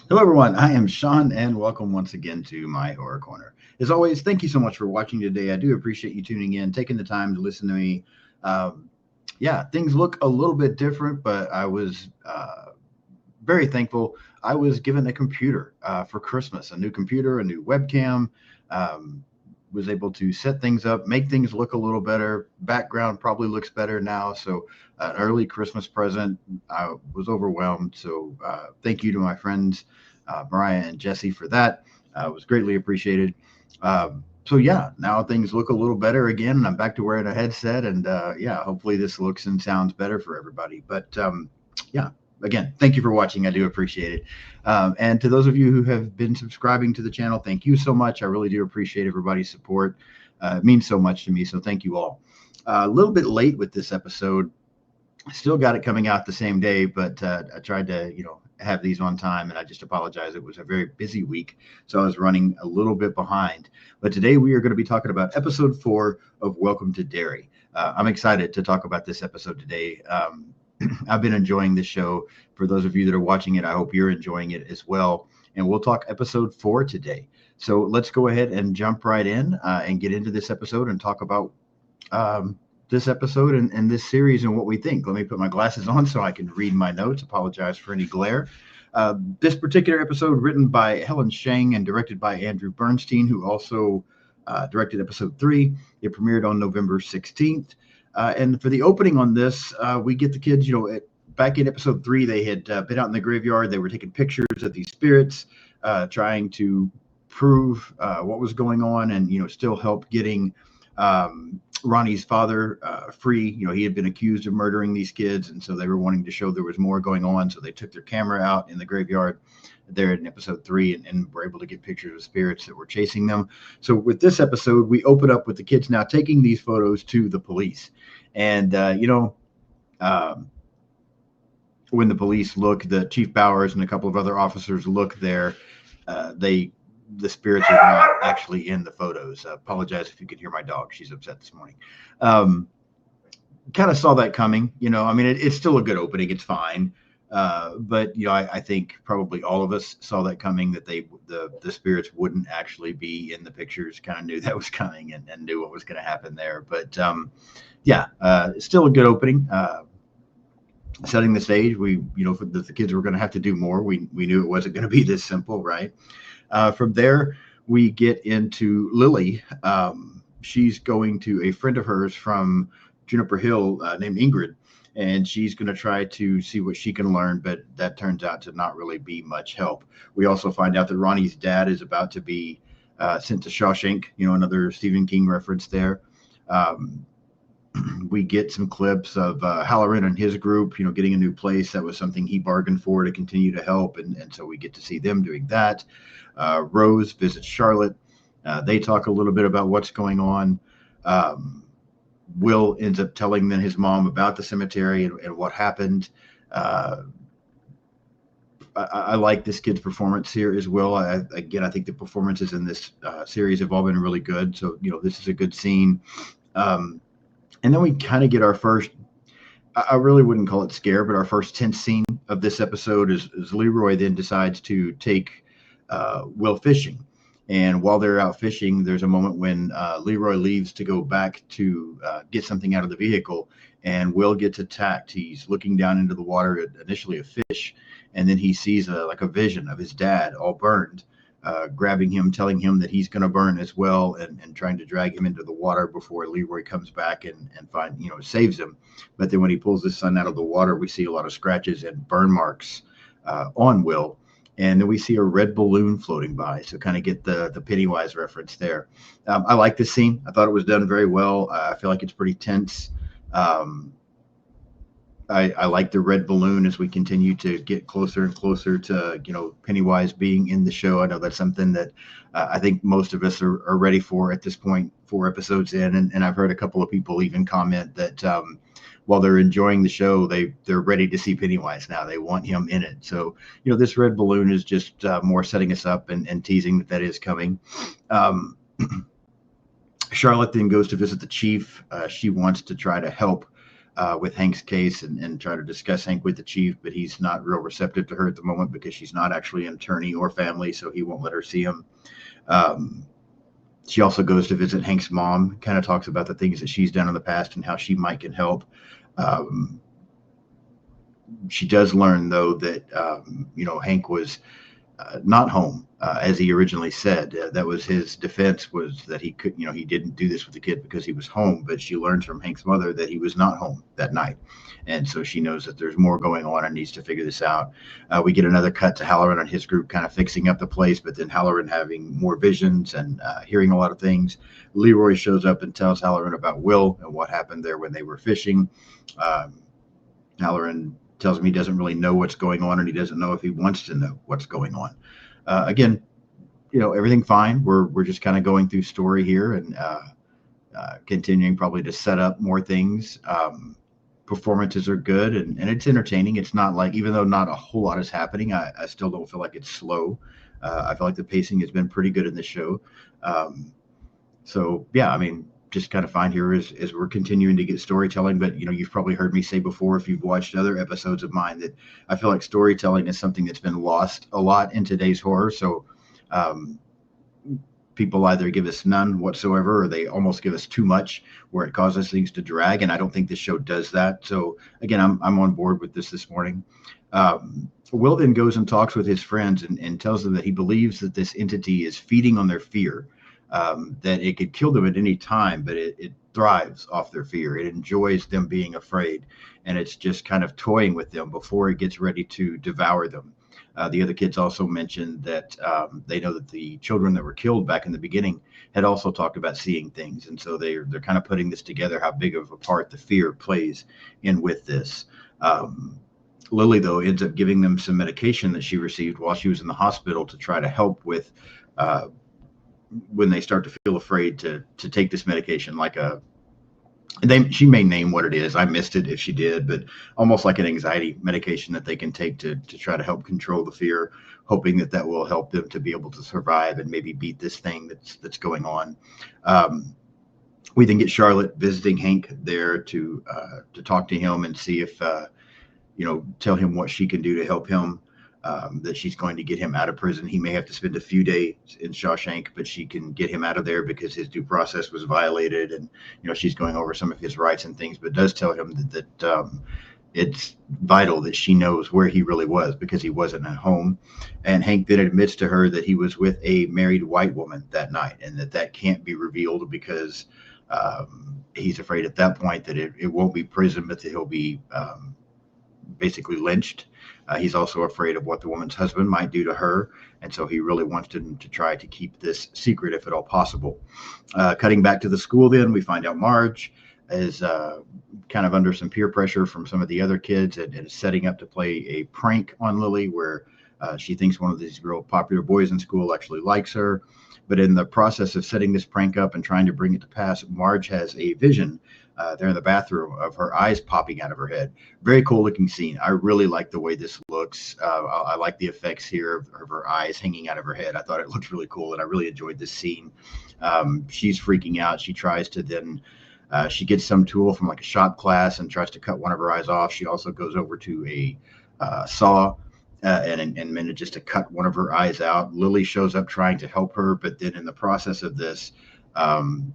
Hello, everyone. I am Sean, and welcome once again to my Horror Corner. As always, thank you so much for watching today. I do appreciate you tuning in, taking the time to listen to me. Um, yeah, things look a little bit different, but I was very thankful. I was given a computer for Christmas, a new computer, a new webcam. Um, was able to set things up, make things look a little better. Background probably looks better now. So, an early Christmas present. I was overwhelmed. So, thank you to my friends, Mariah and Jesse, for that. It was greatly appreciated. So yeah, now things look a little better again, and I'm back to wearing a headset, and yeah, hopefully this looks and sounds better for everybody. But yeah, again, thank you for watching. I do appreciate it. And to those of you who have been subscribing to the channel, thank you so much. I really do appreciate everybody's support. It means so much to me. So thank you all. A little bit late with this episode. Still got it coming out the same day, but I tried to, have these on time, and I just apologize. It was a very busy week, so I was running a little bit behind. But today we are going to be talking about episode 4 of Welcome to Derry. I'm excited to talk about this episode today. I've been enjoying this show. For those of you that are watching it, I hope you're enjoying it as well. And we'll talk episode 4 today. So let's go ahead and jump right in and get into this episode and talk about this episode and this series and what we think. Let me put my glasses on so I can read my notes. Apologize for any glare. This particular episode, written by Helen Shang and directed by Andrew Bernstein, who also directed episode 3. It premiered on November 16th. And for the opening on this, we get the kids, back in episode 3, they had been out in the graveyard. They were taking pictures of these spirits, trying to prove what was going on and, still help getting Ronnie's father free. He had been accused of murdering these kids, and so they were wanting to show there was more going on. So they took their camera out in the graveyard there in episode 3 and were able to get pictures of spirits that were chasing them. So with this episode, we open up with the kids now taking these photos to the police. And, when the police look, the Chief Bowers and a couple of other officers look there, the spirits are not actually in the photos. Apologize if you could hear my dog. She's upset this morning. Kind of saw that coming. It's still a good opening. It's fine. But I think probably all of us saw that coming, that the spirits wouldn't actually be in the pictures. Kind of knew that was coming and knew what was going to happen there. But still a good opening. Setting the stage, the kids were going to have to do more. We knew it wasn't going to be this simple, right? From there, we get into Lily. She's going to a friend of hers from Juniper Hill named Ingrid, and she's going to try to see what she can learn, but that turns out to not really be much help. We also find out that Ronnie's dad is about to be sent to Shawshank, another Stephen King reference there. We get some clips of Halloran and his group, getting a new place. That was something he bargained for to continue to help, and so we get to see them doing that. Rose visits Charlotte. They talk a little bit about what's going on. Will ends up telling then his mom about the cemetery and what happened. I like this kid's performance here as well. I think the performances in this series have all been really good. So, this is a good scene. And then we kind of get our first, I really wouldn't call it scare, but our first tense scene of this episode is Leroy then decides to take Will fishing. And while they're out fishing, there's a moment when Leroy leaves to go back to get something out of the vehicle, and Will gets attacked. He's looking down into the water at initially a fish, and then he sees a vision of his dad all burned, grabbing him, telling him that he's going to burn as well, and trying to drag him into the water before Leroy comes back and saves him. But then when he pulls his son out of the water, we see a lot of scratches and burn marks on Will. And then we see a red balloon floating by. So kind of get the Pennywise reference there. I like this scene. I thought it was done very well. I feel like it's pretty tense. I like the red balloon as we continue to get closer and closer to, Pennywise being in the show. I know that's something that I think most of us are ready for at this point, 4 episodes in. And I've heard a couple of people even comment that while they're enjoying the show, they're ready to see Pennywise now. They want him in it. So, this red balloon is just more setting us up and teasing that is coming. Charlotte then goes to visit the chief. She wants to try to help with Hank's case and try to discuss Hank with the chief, but he's not real receptive to her at the moment because she's not actually an attorney or family, so he won't let her see him. Um, she also goes to visit Hank's mom, kind of talks about the things that she's done in the past and how she might can help. Um, she does learn, though, that, Hank was not home, as he originally said. That was his defense, was that he could, he didn't do this with the kid because he was home. But she learns from Hank's mother that he was not home that night, and so she knows that there's more going on and needs to figure this out. We get another cut to Halloran and his group kind of fixing up the place, but then Halloran having more visions and hearing a lot of things. Leroy shows up and tells Halloran about Will and what happened there when they were fishing. Um, Halloran tells him he doesn't really know what's going on, and he doesn't know if he wants to know what's going on. Again, everything fine. We're just kind of going through story here and continuing probably to set up more things. Performances are good and it's entertaining. It's not like, even though not a whole lot is happening, I still don't feel like it's slow. I feel like the pacing has been pretty good in the show. So yeah, I mean, just kind of fine here as we're continuing to get storytelling. But you've probably heard me say before, if you've watched other episodes of mine, that I feel like storytelling is something that's been lost a lot in today's horror. So um, people either give us none whatsoever, or they almost give us too much, where it causes things to drag. And I don't think this show does that. So again, I'm on board with this morning. Will then goes and talks with his friends and tells them that he believes that this entity is feeding on their fear. That it could kill them at any time, but it thrives off their fear. It enjoys them being afraid, and it's just kind of toying with them before it gets ready to devour them. The other kids also mentioned that they know that the children that were killed back in the beginning had also talked about seeing things, and so they're kind of putting this together, how big of a part the fear plays in with this. Lily, though, ends up giving them some medication that she received while she was in the hospital to try to help with when they start to feel afraid to take this medication, like she may name what it is. I missed it if she did, but almost like an anxiety medication that they can take to try to help control the fear, hoping that will help them to be able to survive and maybe beat this thing that's going on. We then get Charlotte visiting Hank there to talk to him and see if tell him what she can do to help him. That she's going to get him out of prison. He may have to spend a few days in Shawshank, but she can get him out of there because his due process was violated, and she's going over some of his rights and things, but does tell him that it's vital that she knows where he really was, because he wasn't at home. And Hank then admits to her that he was with a married white woman that night, and that can't be revealed because he's afraid at that point that it won't be prison, but that he'll be basically lynched. He's also afraid of what the woman's husband might do to her, and so he really wants to try to keep this secret if at all possible. Cutting back to the school, then we find out Marge is kind of under some peer pressure from some of the other kids and is setting up to play a prank on Lily, where she thinks one of these real popular boys in school actually likes her. But in the process of setting this prank up and trying to bring it to pass, Marge has a vision there in the bathroom of her eyes popping out of her head. Very cool looking scene. I really like the way this looks. I like the effects here of her eyes hanging out of her head. I thought it looked really cool, and I really enjoyed this scene. She's freaking out. She tries to then, she gets some tool from like a shop class and tries to cut one of her eyes off. She also goes over to a saw and manages to cut one of her eyes out. Lily shows up trying to help her, but then in the process of this,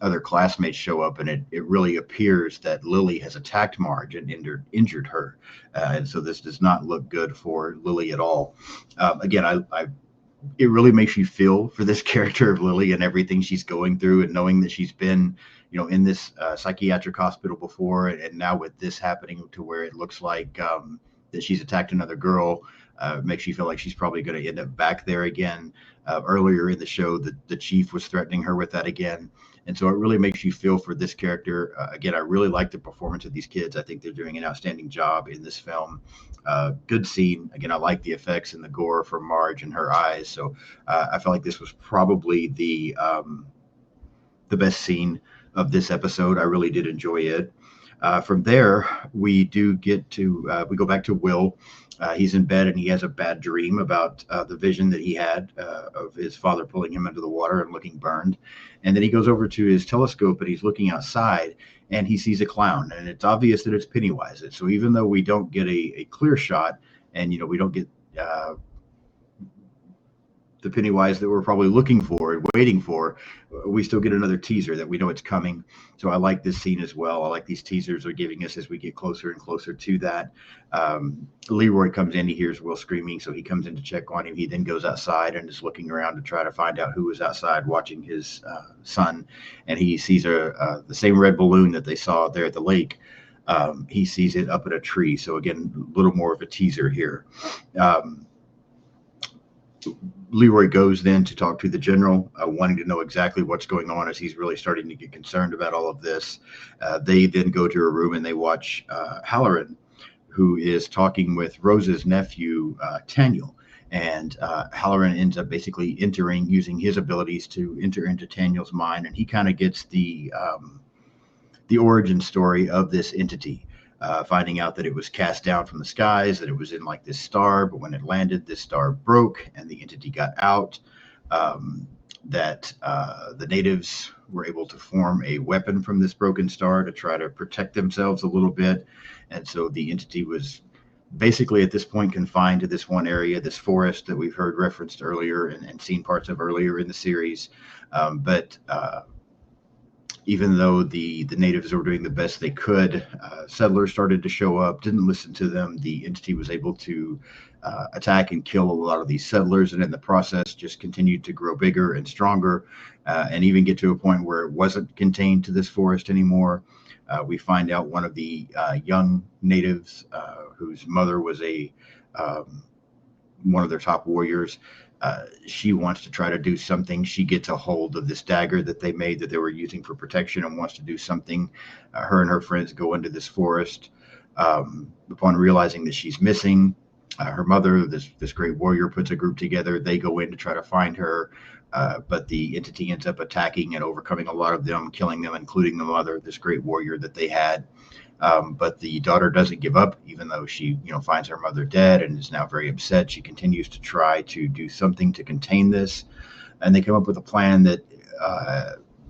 other classmates show up, and it really appears that Lily has attacked Marge and injured her. And so this does not look good for Lily at all. Again, it really makes you feel for this character of Lily and everything she's going through, and knowing that she's been, in this psychiatric hospital before, and now with this happening to where it looks like that she's attacked another girl. Makes you feel like she's probably going to end up back there again. Earlier in the show, the chief was threatening her with that again. And so it really makes you feel for this character. Again, I really like the performance of these kids. I think they're doing an outstanding job in this film. Good scene. Again, I like the effects and the gore from Marge and her eyes. So I felt like this was probably the best scene of this episode. I really did enjoy it. From there, we do get to we go back to Will. He's in bed and he has a bad dream about the vision that he had of his father pulling him into the water and looking burned. And then he goes over to his telescope and he's looking outside and he sees a clown. And it's obvious that it's Pennywise. So even though we don't get a clear shot and, we don't get the Pennywise that we're probably looking for and waiting for, we still get another teaser that we know it's coming. So I like this scene as well. I like these teasers they're giving us as we get closer and closer to that. Leroy comes in, he hears Will screaming, so he comes in to check on him. He then goes outside and is looking around to try to find out who was outside watching his son, and he sees the same red balloon that they saw there at the lake. He sees it up in a tree. So again, a little more of a teaser here. Leroy goes then to talk to the general, wanting to know exactly what's going on as he's really starting to get concerned about all of this. They then go to a room and they watch Halloran, who is talking with Rose's nephew, Taniel. And Halloran ends up basically using his abilities to enter into Taniel's mind. And he kind of gets the origin story of this entity. Finding out that it was cast down from the skies, that it was in like this star, but when it landed, this star broke and the entity got out. That the natives were able to form a weapon from this broken star to try to protect themselves a little bit. And so the entity was basically at this point confined to this one area, this forest that we've heard referenced earlier and seen parts of earlier in the series. But even though the natives were doing the best they could, settlers started to show up, didn't listen to them. The entity was able to attack and kill a lot of these settlers, and in the process just continued to grow bigger and stronger, and even get to a point where it wasn't contained to this forest anymore. We find out one of the young natives whose mother was one of their top warriors. She wants to try to do something. She gets a hold of this dagger that they made that they were using for protection and wants to do something. Her and her friends go into this forest. Upon realizing that she's missing, her mother, this great warrior, puts a group together. They go in to try to find her, but the entity ends up attacking and overcoming a lot of them, killing them, including the mother, this great warrior that they had. But the daughter doesn't give up, even though she, finds her mother dead and is now very upset. She continues to try to do something to contain this, and they come up with a plan that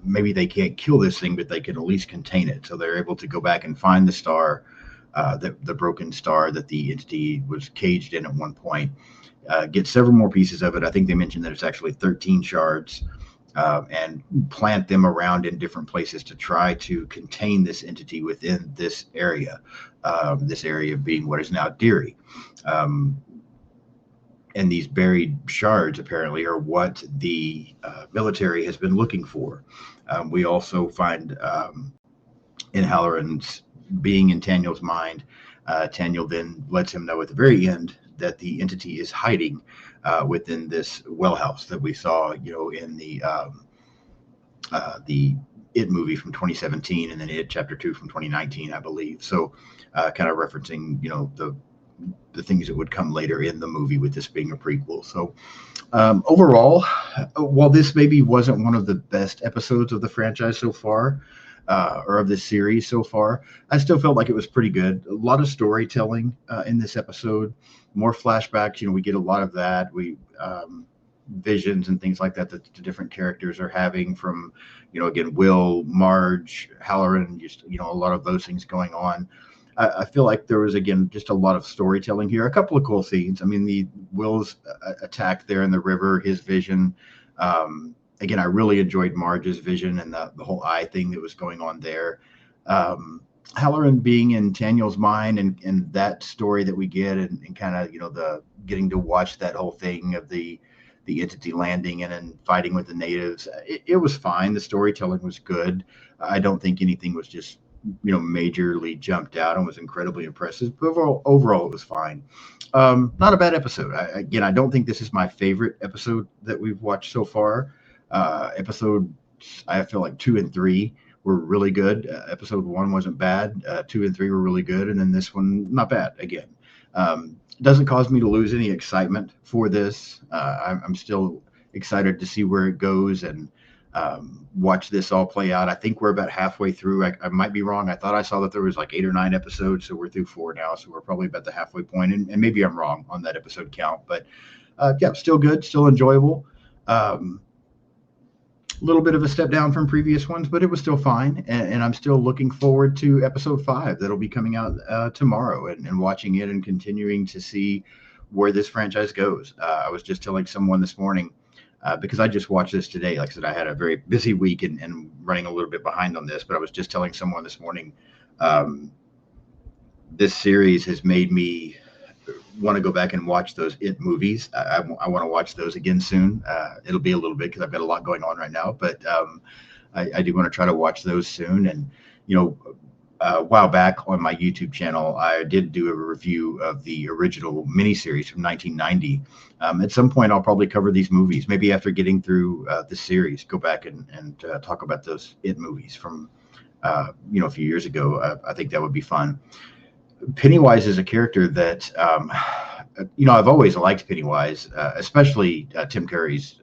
maybe they can't kill this thing, but they can at least contain it. So they're able to go back and find the star, the broken star that the entity was caged in at one point. Get several more pieces of it. I think they mentioned that it's actually 13 shards. And plant them around in different places to try to contain this entity within this area being what is now Derry. And these buried shards apparently are what the military has been looking for. We also find in Halloran's being in Taniel's mind, Taniel then lets him know at the very end that the entity is hiding within this well house that we saw, in the It movie from 2017, and then It Chapter 2 from 2019, I believe. So, kind of referencing, the things that would come later in the movie, with this being a prequel. So, overall, while this maybe wasn't one of the best episodes of the franchise so far, or of this series so far, I still felt like it was pretty good. A lot of storytelling in this episode, more flashbacks. We get a lot of that. We visions and things like that the different characters are having from, again, Will, Marge, Halloran, just, a lot of those things going on. I feel like there was, again, just a lot of storytelling here. A couple of cool scenes. I mean, the Will's attack there in the river, his vision. Again, I really enjoyed Marge's vision and the whole eye thing that was going on there. Halloran being in Taniel's mind and that story that we get and kind of, the getting to watch that whole thing of the entity landing and then fighting with the natives. It was fine. The storytelling was good. I don't think anything was just, majorly jumped out and was incredibly impressive. But overall, it was fine. Not a bad episode. I don't think this is my favorite episode that we've watched so far. Episode, I feel like 2 and 3 were really good. Episode 1 wasn't bad. 2 and 3 were really good. And then this one, not bad again. Doesn't cause me to lose any excitement for this. I'm still excited to see where it goes. And watch this all play out. I think we're about halfway through. I might be wrong. I thought I saw that there was like 8 or 9 episodes, so we're through 4 now. So we're probably about the halfway point, and maybe I'm wrong on that episode count. But yeah, still good, still enjoyable. A little bit of a step down from previous ones, but it was still fine. And I'm still looking forward to episode 5 that'll be coming out tomorrow, and watching it and continuing to see where this franchise goes. I was just telling someone this morning, because I just watched this today. Like I said, I had a very busy week and running a little bit behind on this, but I was just telling someone this morning, this series has made me want to go back and watch those It movies. I want to watch those again soon. It'll be a little bit because I've got a lot going on right now, but I do want to try to watch those soon. And, a while back on my YouTube channel, I did do a review of the original miniseries from 1990. At some point, I'll probably cover these movies. Maybe after getting through the series, go back and talk about those It movies from, a few years ago. I think that would be fun. Pennywise is a character that, I've always liked Pennywise, especially Tim Curry's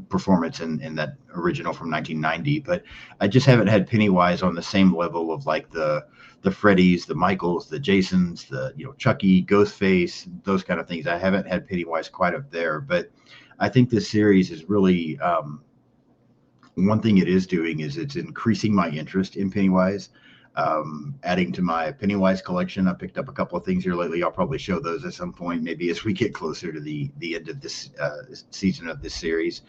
performance in that original from 1990. But I just haven't had Pennywise on the same level of like the Freddys, the Michaels, the Jasons, the Chucky, Ghostface, those kind of things. I haven't had Pennywise quite up there, but I think this series is really one thing it is doing is it's increasing my interest in Pennywise. Adding to my Pennywise collection. I picked up a couple of things here lately. I'll probably show those at some point, maybe as we get closer to the end of this season of this series.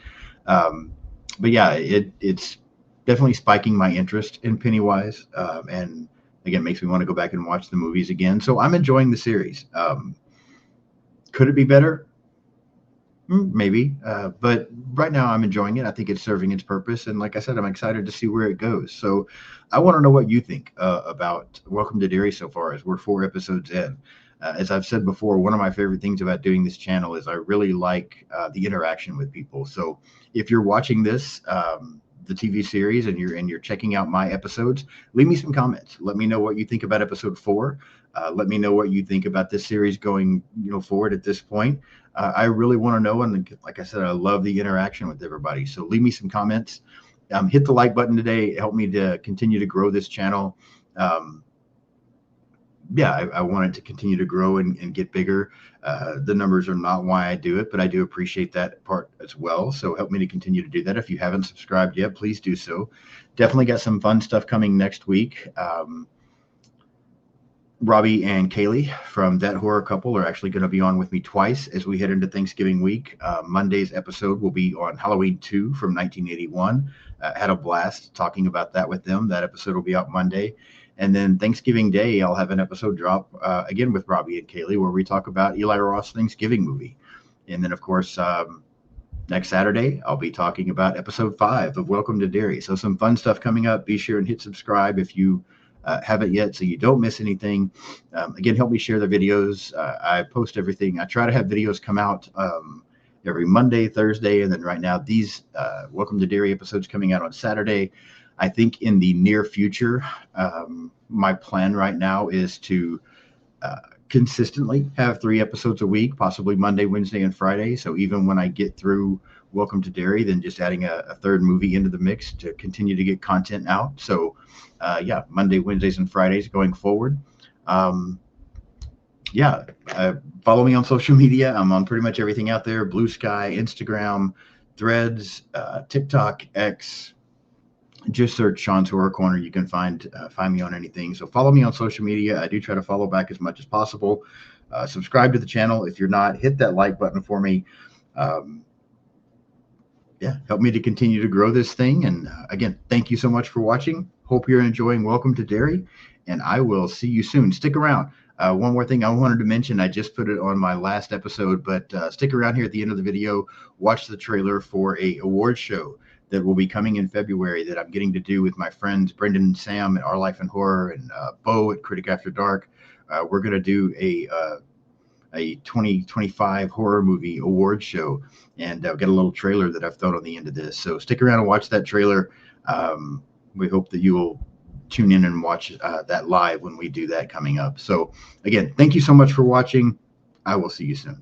But yeah, it's definitely spiking my interest in Pennywise, and again makes me want to go back and watch the movies again. So I'm enjoying the series. Could it be better? Maybe, but right now I'm enjoying it. I think it's serving its purpose, and like I said, I'm excited to see where it goes. So I want to know what you think about Welcome to Derry so far, as we're 4 episodes in. As I've said before, one of my favorite things about doing this channel is I really like the interaction with people. So if you're watching this, the TV series, and you're checking out my episodes, leave me some comments. Let me know what you think about episode 4. Let me know what you think about this series going forward at this point. I really want to know, and like I said, I love the interaction with everybody. So leave me some comments. Hit the like button today. Help me to continue to grow this channel. I want it to continue to grow and get bigger. The numbers are not why I do it, but I do appreciate that part as well. So help me to continue to do that. If you haven't subscribed yet, please do so. Definitely got some fun stuff coming next week. Robbie and Kaylee from That Horror Couple are actually going to be on with me twice as we head into Thanksgiving week. Monday's episode will be on Halloween 2 from 1981. Had a blast talking about that with them. That episode will be out Monday. And then Thanksgiving Day, I'll have an episode drop again with Robbie and Kaylee where we talk about Eli Roth's Thanksgiving movie. And then, of course, next Saturday, I'll be talking about episode 5 of Welcome to Derry. So some fun stuff coming up. Be sure and hit subscribe if you haven't yet, so you don't miss anything. Again, help me share the videos. I post everything. I try to have videos come out every Monday, Thursday, and then right now these Welcome to Derry episodes coming out on Saturday. I think in the near future, my plan right now is to consistently have 3 episodes a week, possibly Monday, Wednesday, and Friday. So even when I get through Welcome to Derry, then just adding a 3rd movie into the mix to continue to get content out. So Monday, Wednesdays, and Fridays going forward. Follow me on social media. I'm on pretty much everything out there: Blue Sky, Instagram, Threads, TikTok, X. Just search Sean's Horror Corner. You can find me on anything. So follow me on social media. I do try to follow back as much as possible. Subscribe to the channel. If you're not, hit that like button for me. Help me to continue to grow this thing. And again, thank you so much for watching. Hope you're enjoying Welcome to Derry, and I will see you soon. Stick around. One more thing I wanted to mention, I just put it on my last episode, but stick around here at the end of the video. Watch the trailer for a award show that will be coming in February that I'm getting to do with my friends Brendan and Sam at Our Life in Horror and Bo at Critic After Dark. We're going to do a 2025 horror movie award show, and I've got a little trailer that I've thrown on the end of this. So stick around and watch that trailer. We hope that you will tune in and watch that live when we do that coming up. So again, thank you so much for watching. I will see you soon.